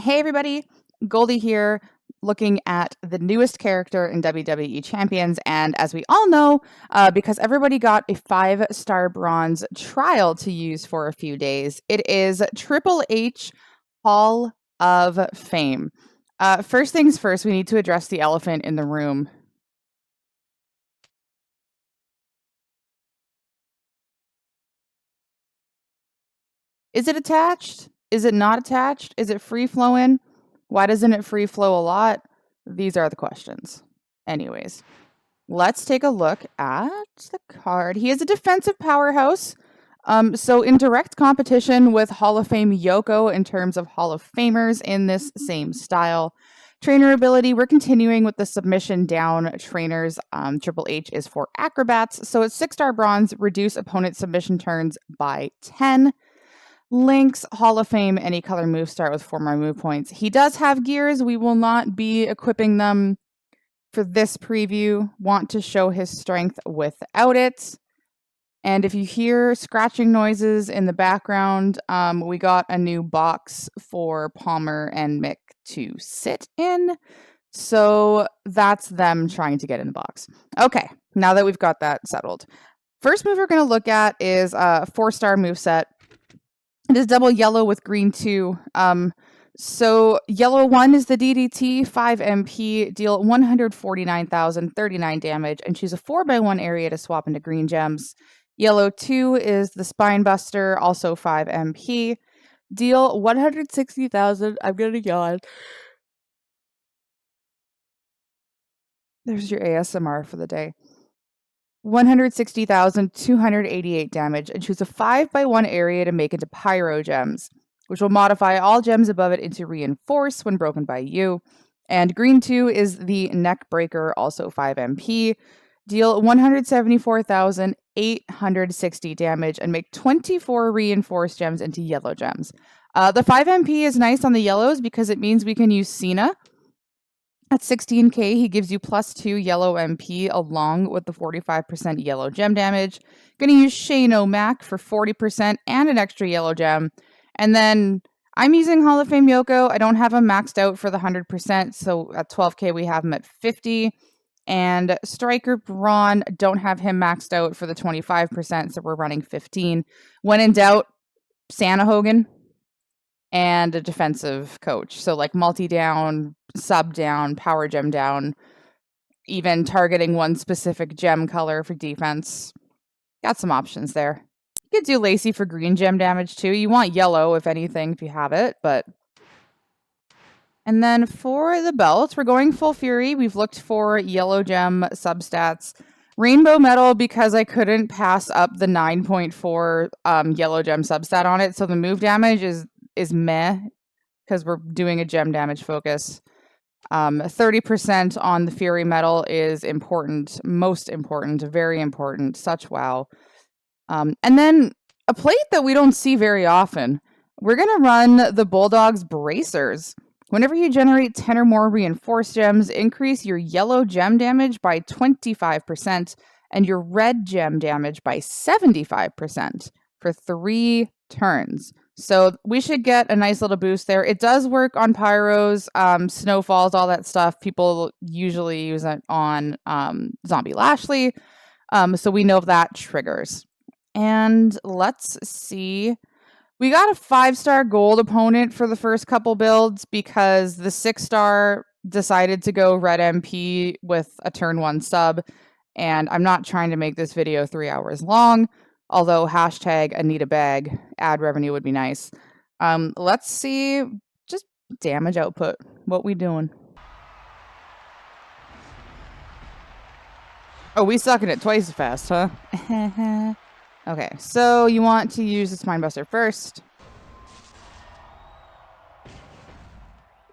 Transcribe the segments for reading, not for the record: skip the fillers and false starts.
Hey everybody, Goldie here, looking at the newest character in WWE Champions, and as we all know, because everybody got a 5-star bronze trial to use for a few days, it is Triple H Hall of Fame. First things first, we need to address the elephant in the room. Is it attached? Is it not attached? Is it free flowing? Why doesn't it free flow a lot? These are the questions. Anyways, let's take a look at the card. He is a defensive powerhouse. So in direct competition with Hall of Fame Yoko in terms of Hall of Famers in this same style. Trainer ability, we're continuing with the submission down trainers. Triple H is for acrobats. So it's 6-star bronze, reduce opponent submission turns by 10. Links, Hall of Fame, any color move start with 4 more move points. He does have gears. We will not be equipping them for this preview. Want to show his strength without it. And if you hear scratching noises in the background, we got a new box for Palmer and Mick to sit in. So that's them trying to get in the box. Okay, now that we've got that settled. First move we're going to look at is a 4-star moveset. It is double yellow with green 2. So yellow 1 is the DDT, 5 MP, deal 149,039 damage, and choose a 4x1 area to swap into green gems. Yellow 2 is the Spine Buster, also 5 MP, deal 160,000. I'm gonna yawn. There's your ASMR for the day. 160,288 damage, and choose a 5x1 area to make into Pyro Gems, which will modify all gems above it into Reinforce when broken by you. And green 2 is the Neck Breaker, also 5 MP. Deal 174,860 damage and make 24 Reinforced gems into yellow gems. The 5 MP is nice on the yellows because it means we can use Cena. At 16k, he gives you +2 yellow MP along with the 45% yellow gem damage. Gonna use Shane O'Mac for 40% and an extra yellow gem. And then I'm using Hall of Fame Yoko. I don't have him maxed out for the 100%, so at 12k we have him at 50. And Striker Braun, don't have him maxed out for the 25%, so we're running 15. When in doubt, Santa Hogan and a defensive coach. So like multi-down, sub-down, power gem down, even targeting one specific gem color for defense. Got some options there. You could do Lacey for green gem damage too. You want yellow, if anything, if you have it, but... And then for the belt, we're going full fury. We've looked for yellow gem substats. Rainbow metal because I couldn't pass up the 9.4 yellow gem substat on it. So the move damage is meh because we're doing a gem damage focus. 30% on the Fury Metal is important, most important, very important, such wow. And then a plate that we don't see very often. We're going to run the Bulldog's Bracers. Whenever you generate 10 or more reinforced gems, increase your yellow gem damage by 25% and your red gem damage by 75% for 3 turns. So we should get a nice little boost there. It does work on pyros, snowfalls, all that stuff. People usually use it on Zombie Lashley. So we know that triggers. And let's see. We got a 5-star gold opponent for the first couple builds because the 6-star decided to go red MP with a turn 1 sub. And I'm not trying to make this video 3 hours long. Although hashtag Anita Bag ad revenue would be nice. Let's see just damage output. What we doing? Oh, we sucking it twice as fast, huh? Okay, so you want to use the Spine Buster first.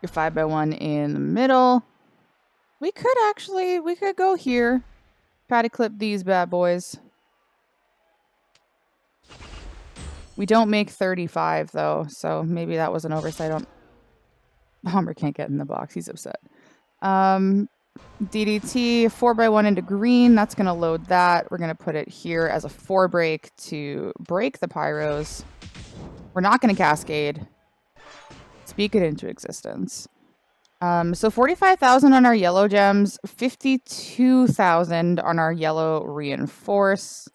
Your 5x1 in the middle. We could go here. Try to clip these bad boys. We don't make 35 though, so maybe that was an oversight on... Homer can't get in the box, he's upset. DDT, 4x1 into green, that's going to load that. We're going to put it here as a 4 break to break the pyros. We're not going to cascade. Speak it into existence. So 45,000 on our yellow gems, 52,000 on our yellow reinforce.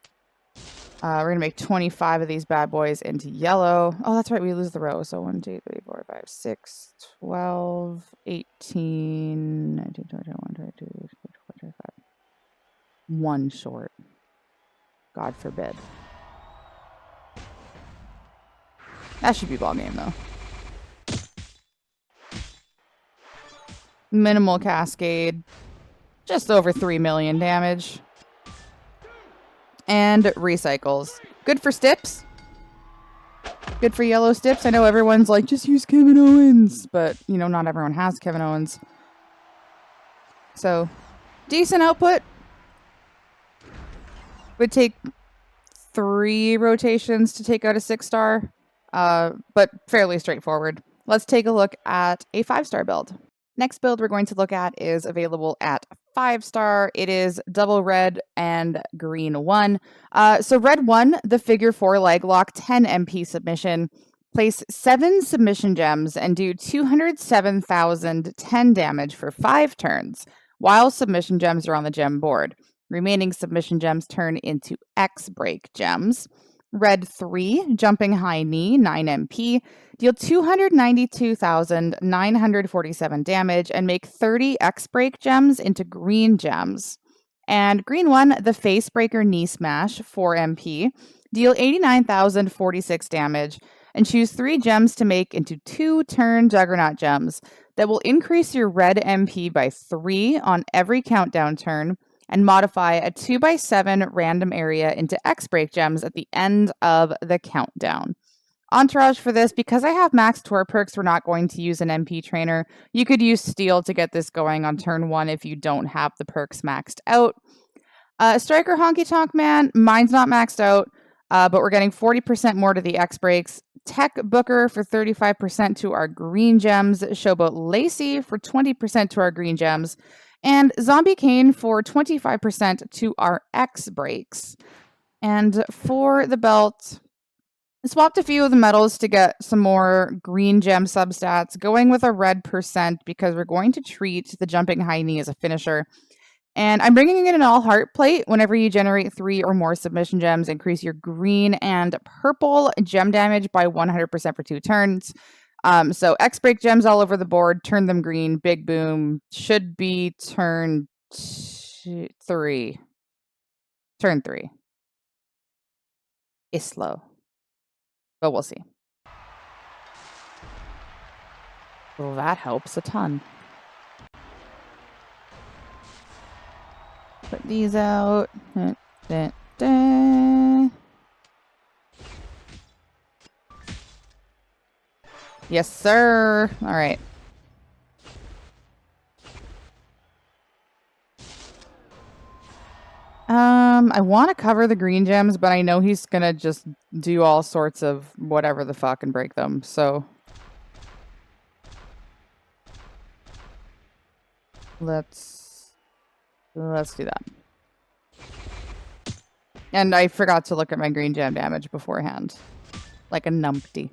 We're going to make 25 of these bad boys into yellow. Oh, that's right. We lose the row. So 1, 2, 3, 4, 5, 6, 12, 18, 19, 20, 21, 22, 23, 24, 25. One short. God forbid. That should be ball game, though. Minimal cascade. Just over 3 million damage. And recycles. Good for stips. Good for yellow stips. I know everyone's like, just use Kevin Owens. But, you know, not everyone has Kevin Owens. So, decent output. Would take 3 rotations to take out a 6-star. But fairly straightforward. Let's take a look at a 5-star build. Next build we're going to look at is available at 5-star. It is double red and green 1. So red 1, the figure 4 leg lock, 10 MP submission. Place 7 submission gems and do 207,010 damage for 5 turns, while submission gems are on the gem board. Remaining submission gems turn into X-break gems. Red 3, jumping high knee, 9 MP. Deal 292,947 damage and make 30 X-break gems into green gems. And green 1, the face breaker knee smash, 4 MP. Deal 89,046 damage and choose 3 gems to make into 2 turn juggernaut gems that will increase your red MP by 3 on every countdown turn and modify a 2x7 random area into X-break gems at the end of the countdown. Entourage for this, because I have max tour perks, we're not going to use an MP trainer. You could use steel to get this going on turn 1 if you don't have the perks maxed out. Striker Honky Tonk Man, mine's not maxed out, but we're getting 40% more to the X-breaks. Tech Booker for 35% to our green gems. Showboat Lacey for 20% to our green gems. And Zombie Kane for 25% to our X-breaks. And for the belt, I swapped a few of the medals to get some more green gem substats, going with a red percent because we're going to treat the jumping high knee as a finisher. And I'm bringing in an all heart plate. Whenever you generate 3 or more submission gems, increase your green and purple gem damage by 100% for 2 turns. So X-break gems all over the board, turn them green, big boom. Should be turn 3. Turn 3. It's slow, but we'll see. Well, that helps a ton. Put these out. Yes, sir. All right. I want to cover the green gems, but I know he's gonna just do all sorts of whatever the fuck and break them. So let's do that. And I forgot to look at my green gem damage beforehand, like a numpty.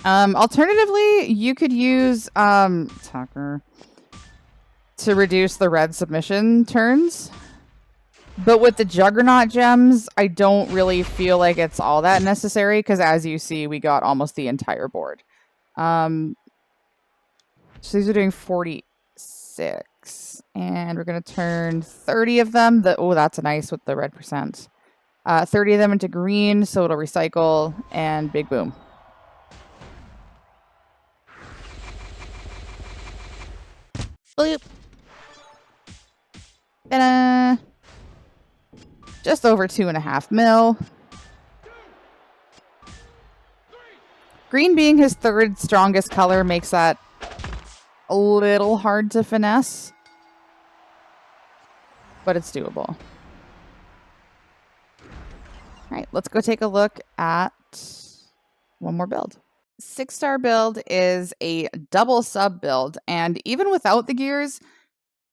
Alternatively, you could use Tucker to reduce the red submission turns. But with the Juggernaut gems, I don't really feel like it's all that necessary because, as you see, we got almost the entire board. So these are doing 46. And we're going to turn 30 of them. Oh, that's nice with the red percent. 30 of them into green, so it'll recycle, and big boom. Bloop. Ta-da! Just over 2.5 mil. Green being his 3rd strongest color makes that a little hard to finesse, but it's doable. All right, let's go take a look at one more build. 6-star build is a double sub build, and even without the gears,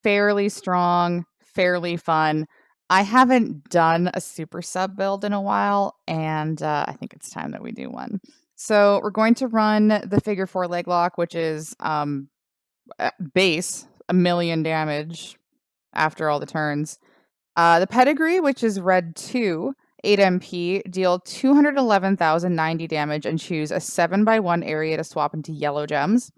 fairly strong, fairly fun. I haven't done a super sub build in a while, and I think it's time that we do one. So we're going to run the figure 4 leg lock, which is base 1,000,000 damage after all the turns. The pedigree, which is red 2, 8 MP, deal 211,090 damage and choose a 7x1 area to swap into yellow gems.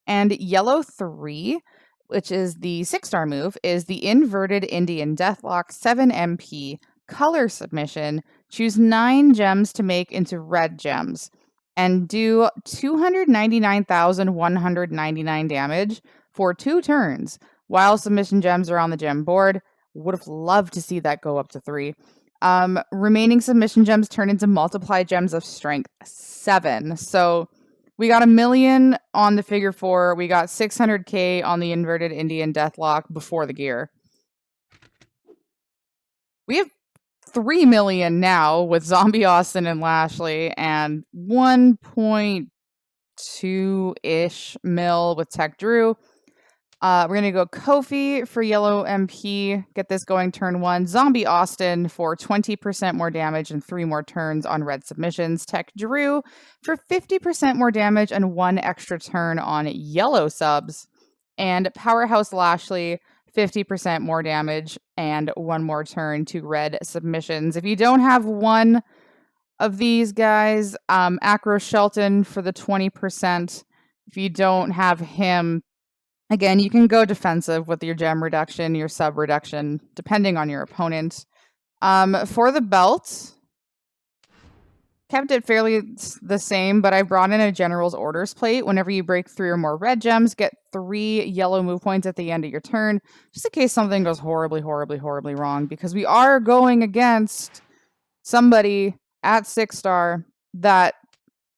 And yellow 3, which is the 6-star move, is the inverted Indian Deathlock, 7 MP, color submission. Choose 9 gems to make into red gems and do 299,199 damage for 2 turns while submission gems are on the gem board. Would have loved to see that go up to 3. Remaining submission gems turn into multiplied gems of strength 7. So we got 1,000,000 on the figure 4. We got 600k on the inverted Indian Deathlock before the gear. We have 3,000,000 now with Zombie Austin and Lashley, and 1.2-ish mil with Tech Drew. We're going to go Kofi for yellow MP. Get this going turn 1. Zombie Austin for 20% more damage and 3 more turns on red submissions. Tech Drew for 50% more damage and 1 extra turn on yellow subs. And Powerhouse Lashley, 50% more damage and 1 more turn to red submissions. If you don't have one of these guys, Acro Shelton for the 20%. If you don't have him, again, you can go defensive with your gem reduction, your sub reduction, depending on your opponent. For the belt, kept it fairly the same, but I brought in a General's Orders plate. Whenever you break 3 or more red gems, get 3 yellow move points at the end of your turn, just in case something goes horribly, horribly, horribly wrong, because we are going against somebody at 6-star that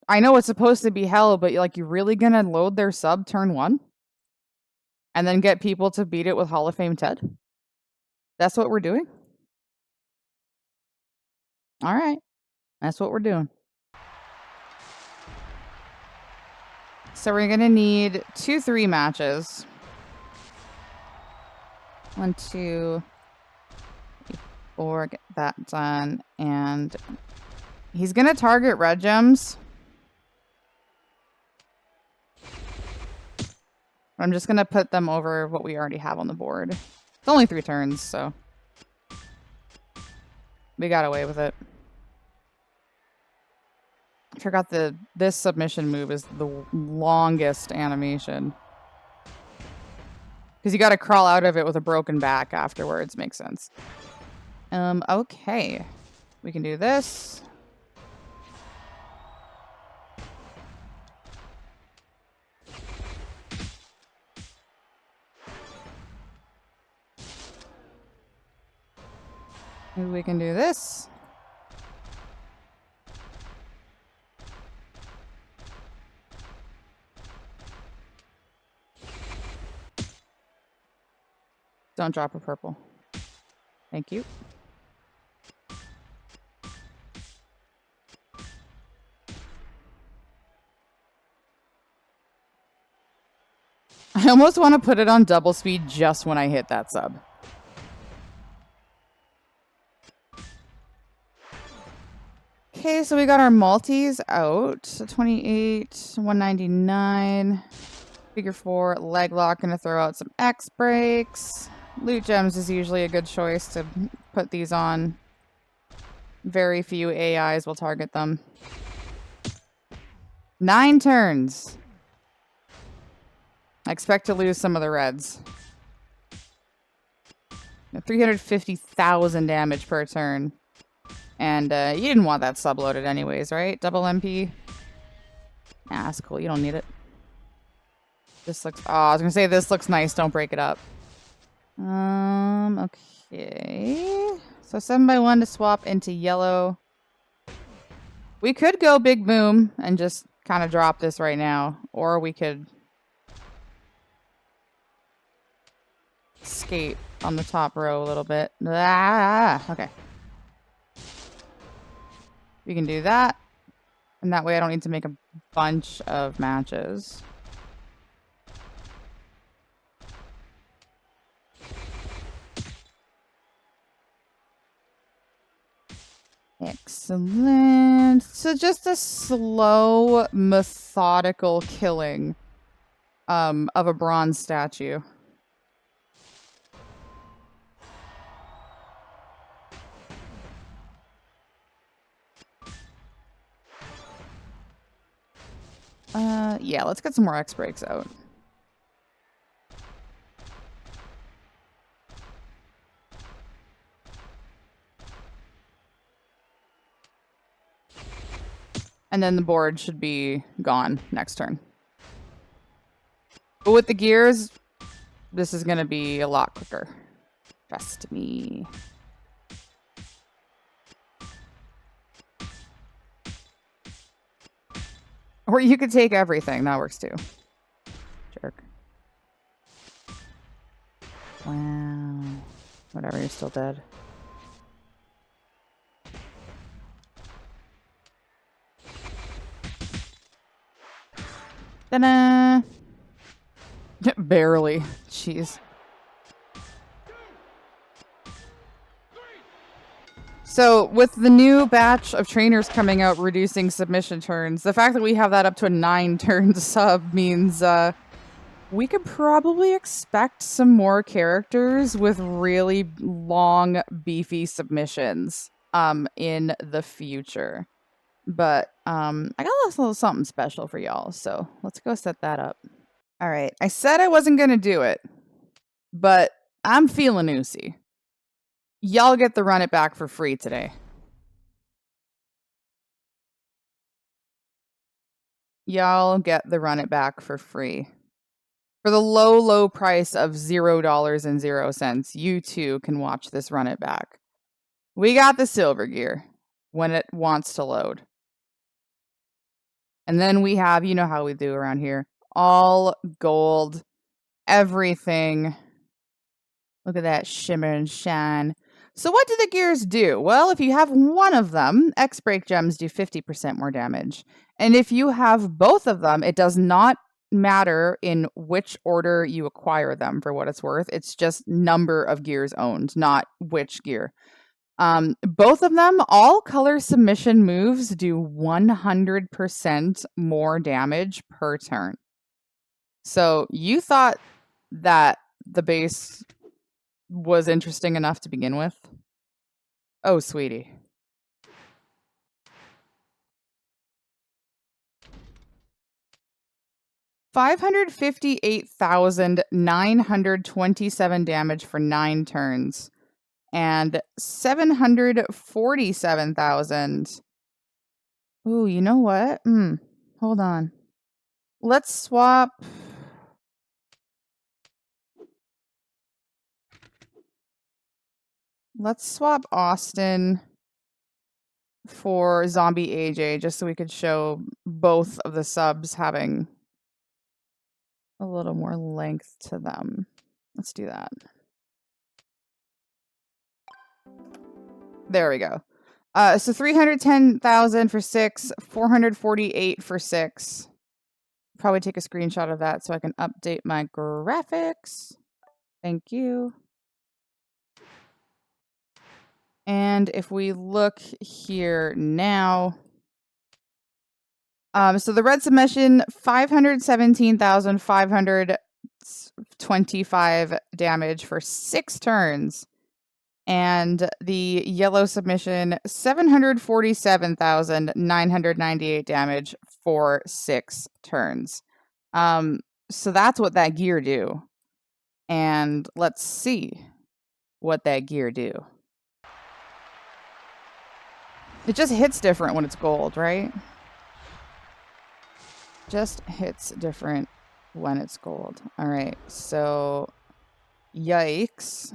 I know it's supposed to be hell, but like, you really gonna load their sub turn 1? And then get people to beat it with Hall of Fame Ted? That's what we're doing? All right. That's what we're doing. So we're going to need 2-3 matches. 1, 2, 3, 4. Get that done. And he's going to target red gems. I'm just going to put them over what we already have on the board. It's only 3 turns, so we got away with it. I forgot this submission move is the longest animation. Because you got to crawl out of it with a broken back afterwards. Makes sense. Okay. We can do this. Maybe we can do this. Don't drop a purple. Thank you. I almost want to put it on double speed just when I hit that sub. Okay, so we got our multis out. So 28, 199. Figure 4, leg lock. Gonna throw out some X breaks. Loot gems is usually a good choice to put these on. Very few AIs will target them. 9 turns. I expect to lose some of the reds. 350,000 damage per turn. And you didn't want that sub-loaded anyways, right? Double MP. Nah, that's cool. You don't need it. This looks... Oh, I was going to say this looks nice. Don't break it up. Okay. So 7x1 to swap into yellow. We could go big boom and just kind of drop this right now. Or we could skate on the top row a little bit. Ah, okay. We can do that. And that way I don't need to make a bunch of matches. Excellent. So just a slow, methodical killing of a bronze statue. Yeah, let's get some more X breaks out. And then the board should be gone next turn. But with the gears, this is going to be a lot quicker. Trust me. Or you could take everything. That works too. Jerk. Wow. Whatever, you're still dead. Ta-da! Barely. Jeez. So, with the new batch of trainers coming out reducing submission turns, the fact that we have that up to a 9-turn sub means we could probably expect some more characters with really long, beefy submissions in the future. But I got a little something special for y'all, so let's go set that up. All right, I said I wasn't going to do it, but I'm feeling oozy. Y'all get the run it back for free today. Y'all get the run it back for free. For the low, low price of $0.00, you too can watch this run it back. We got the silver gear when it wants to load. And then we have, you know how we do around here, all gold, everything. Look at that shimmer and shine. So what do the gears do? Well, if you have one of them, X-Break gems do 50% more damage. And if you have both of them, it does not matter in which order you acquire them for what it's worth. It's just number of gears owned, not which gear. Both of them, all color submission moves do 100% more damage per turn. So you thought that the base was interesting enough to begin with? Oh, sweetie. $558,927 damage for 9 turns. And 747,000. Ooh, you know what? Hold on. Let's swap. Let's swap Austin for Zombie AJ just so we could show both of the subs having a little more length to them. Let's do that. There we go. So 310,000 for 6, 448 for 6. Probably take a screenshot of that so I can update my graphics. Thank you. And if we look here now, so the red submission, 517,525 damage for 6 turns. And the yellow submission, 747,998 damage for 6 turns. So that's what that gear do. And let's see what that gear do. It just hits different when it's gold, right? Just hits different when it's gold. All right, so yikes.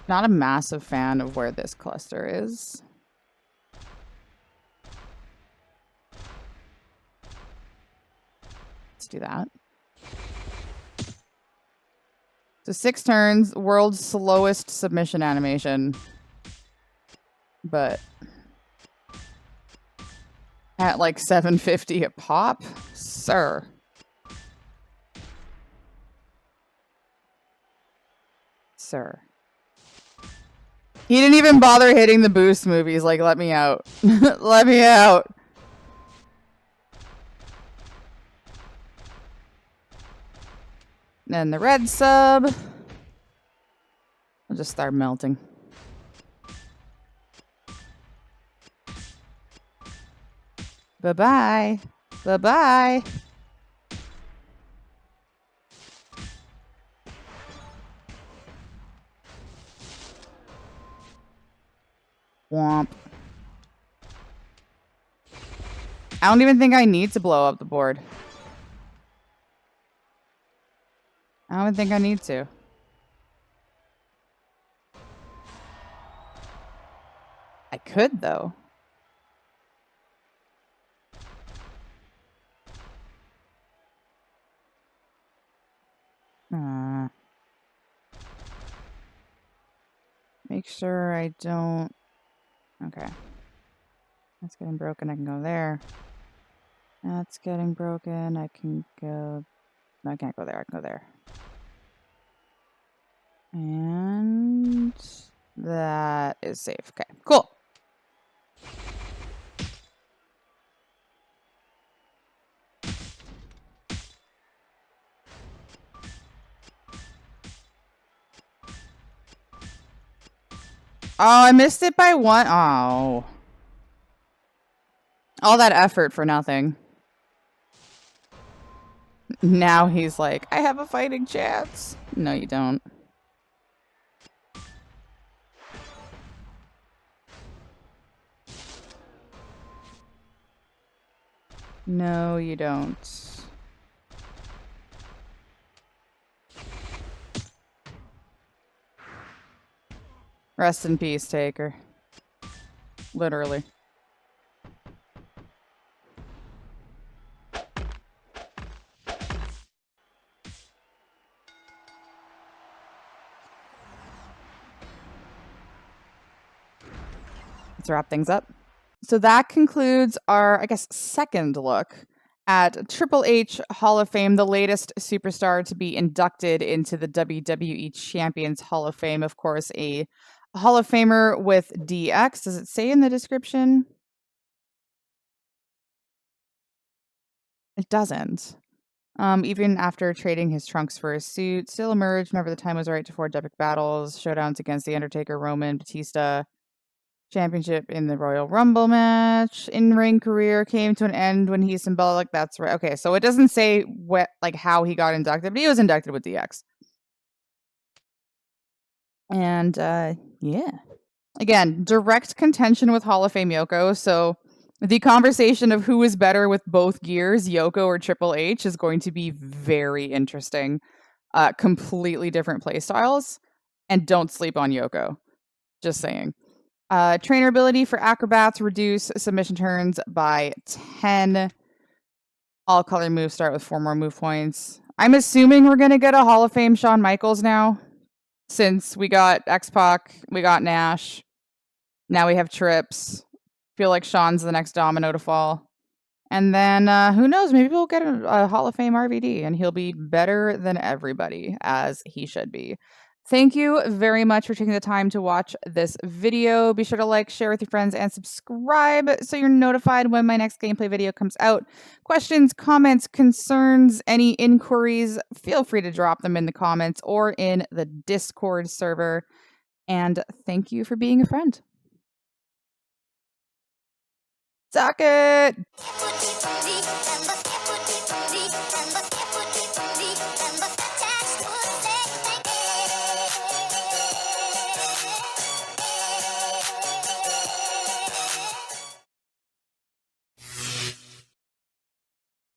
Not a massive fan of where this cluster is. Let's do that. So 6 turns, world's slowest submission animation. But at like 750 a pop? Sir. Sir. He didn't even bother hitting the boost move. He's like, let me out. Let me out. And the red sub. I'll just start melting. Bye-bye. Bye-bye. Womp. I don't even think I need to blow up the board. I don't think I need to. I could, though. Make sure I don't... Okay. That's getting broken. I can go there. That's getting broken. I can go... No, I can't go there. I can go there. And... that is safe. Okay, cool. Oh, I missed it by one. Oh. All that effort for nothing. Now he's like, I have a fighting chance. No, you don't. No, you don't. Rest in peace, Taker. Literally. Let's wrap things up. So that concludes our, I guess, second look at Triple H Hall of Fame, the latest superstar to be inducted into the WWE Champions Hall of Fame. Of course, a Hall of Famer with DX. Does it say in the description? It doesn't. Even after trading his trunks for his suit, still emerged whenever the time was right to forge epic battles, showdowns against The Undertaker, Roman, Batista, championship in the Royal Rumble match. In-ring career came to an end when he's symbolic. That's right. Okay, so it doesn't say what, like, how he got inducted, but he was inducted with DX. And yeah. Again, direct contention with Hall of Fame Yoko. So the conversation of who is better with both gears, Yoko or Triple H, is going to be very interesting. Completely different play styles. And don't sleep on Yoko. Just saying. Trainer ability for acrobats, reduce submission turns by 10. All color moves start with 4 more move points. I'm assuming we're going to get a Hall of Fame Shawn Michaels now. Since we got X-Pac, we got Nash. Now we have Trips. Feel like Shawn's the next domino to fall. And then, who knows, maybe we'll get a Hall of Fame RVD, and he'll be better than everybody, as he should be. Thank you very much for taking the time to watch this video. Be sure to like, share with your friends, and subscribe so you're notified when my next gameplay video comes out. Questions, comments, concerns, any inquiries, feel free to drop them in the comments or in the Discord server. And thank you for being a friend. Suck it!